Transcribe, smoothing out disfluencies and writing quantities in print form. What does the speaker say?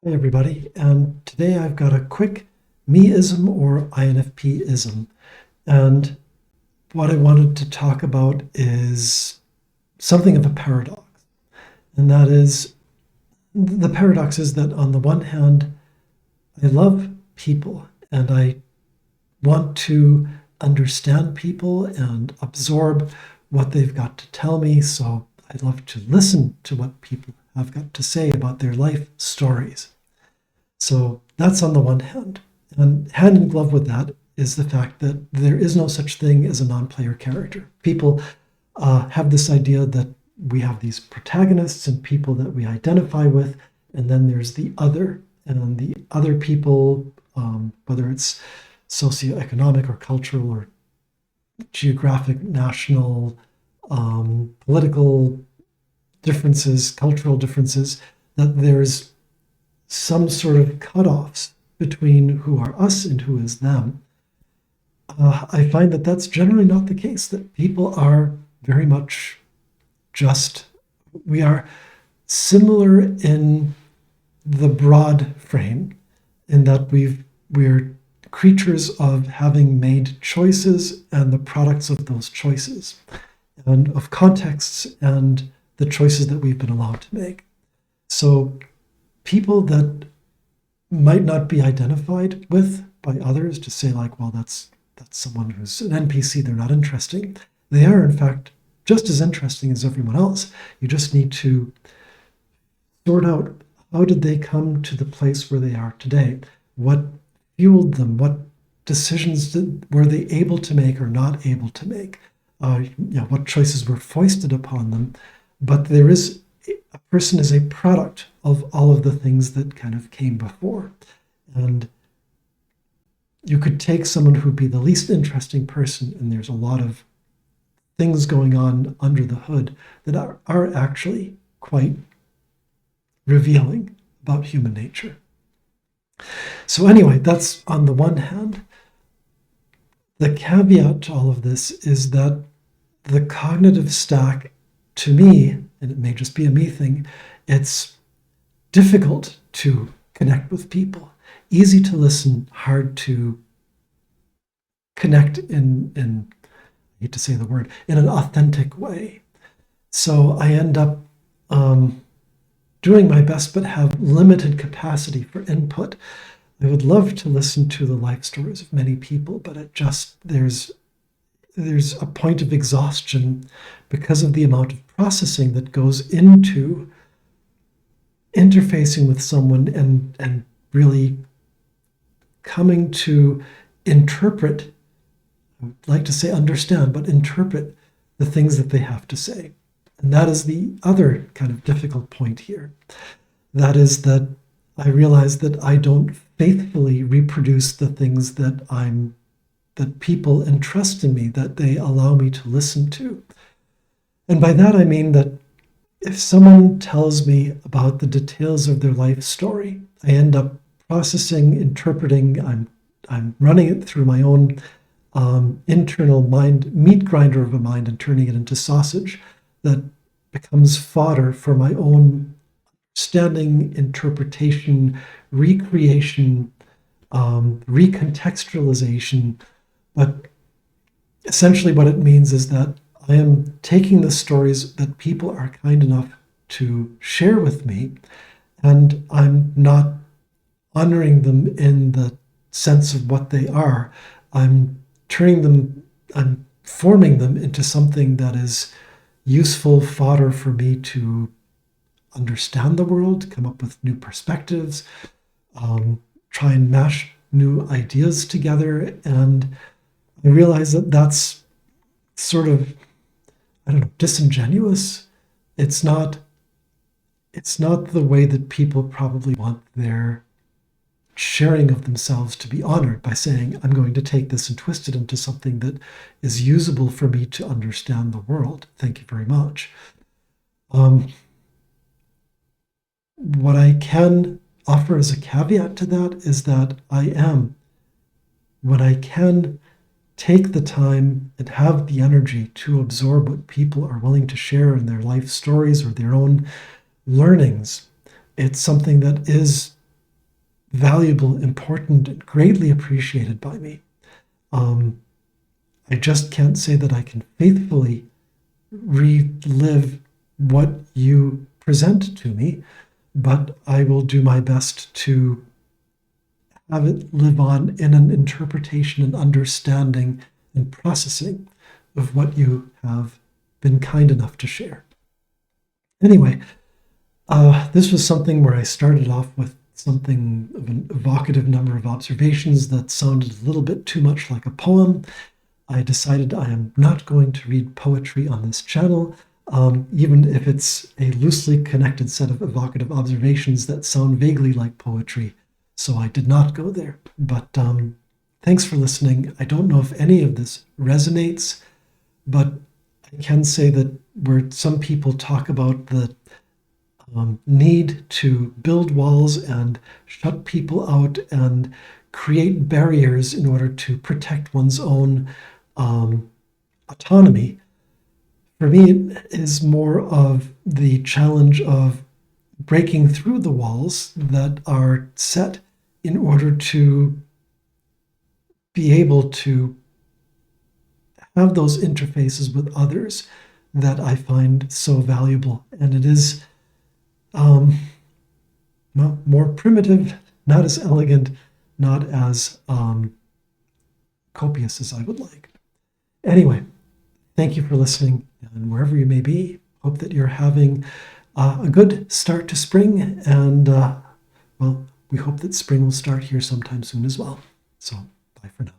Hey everybody, and today I've got a quick me-ism or INFP-ism. And what I wanted to talk about is something of a paradox. And that is, the paradox is that on the one hand, I love people and I want to understand people and absorb what they've got to tell me. So I love to listen to what people have got to say about their life stories. So that's on the one hand. And hand in glove with that is the fact that there is no such thing as a non-player character. People have this idea that we have these protagonists and people that we identify with, and then there's the other. And the other people, whether it's socioeconomic or cultural or geographic, national, political differences, cultural differences, that there's some sort of cutoffs between who are us and who is them. I find that that's generally not the case, that people are very much we are similar in the broad frame, in that we're creatures of having made choices and the products of those choices, and of contexts and the choices that we've been allowed to make. So people that might not be identified with by others to say like, well, that's someone who's an NPC, they're not interesting. They are, in fact, just as interesting as everyone else. You just need to sort out, how did they come to the place where they are today? What fueled them? What decisions were they able to make or not able to make? What choices were foisted upon them? But a person is a product of all of the things that kind of came before. And you could take someone who'd be the least interesting person, and there's a lot of things going on under the hood that are actually quite revealing about human nature. So anyway, that's on the one hand. The caveat to all of this is that the cognitive stack, to me, and it may just be a me thing, it's difficult to connect with people. Easy to listen, hard to connect in I hate to say the word, in an authentic way. So I end up doing my best, but have limited capacity for input. I would love to listen to the life stories of many people, but there's a point of exhaustion because of the amount of processing that goes into interfacing with someone and really coming to interpret, I'd like to say understand, but interpret the things that they have to say. And that is the other kind of difficult point here. That is that I realize that I don't faithfully reproduce the things that people entrust in me, that they allow me to listen to. And by that I mean that if someone tells me about the details of their life story, I end up processing, interpreting, I'm running it through my own internal meat grinder of a mind and turning it into sausage that becomes fodder for my own understanding, interpretation, recreation, recontextualization. But essentially what it means is that I am taking the stories that people are kind enough to share with me, and I'm not honoring them in the sense of what they are. I'm forming them into something that is useful fodder for me to understand the world, come up with new perspectives, try and mash new ideas together. And I realize that that's sort of, disingenuous. It's not the way that people probably want their sharing of themselves to be honored, by saying, I'm going to take this and twist it into something that is usable for me to understand the world. Thank you very much. What I can offer as a caveat to that is that when I can take the time and have the energy to absorb what people are willing to share in their life stories or their own learnings, it's something that is valuable, important, and greatly appreciated by me. I just can't say that I can faithfully relive what you present to me, but I will do my best to have it live on in an interpretation and understanding and processing of what you have been kind enough to share. Anyway, this was something where I started off with something of an evocative number of observations that sounded a little bit too much like a poem. I decided I am not going to read poetry on this channel, even if it's a loosely connected set of evocative observations that sound vaguely like poetry. So I did not go there. But thanks for listening. I don't know if any of this resonates, but I can say that where some people talk about the need to build walls and shut people out and create barriers in order to protect one's own autonomy, for me, it is more of the challenge of breaking through the walls that are set in order to be able to have those interfaces with others that I find so valuable. And it is more primitive, not as elegant, not as copious as I would like. Anyway, thank you for listening, and wherever you may be, hope that you're having a good start to spring, and well, we hope that spring will start here sometime soon as well. So, bye for now.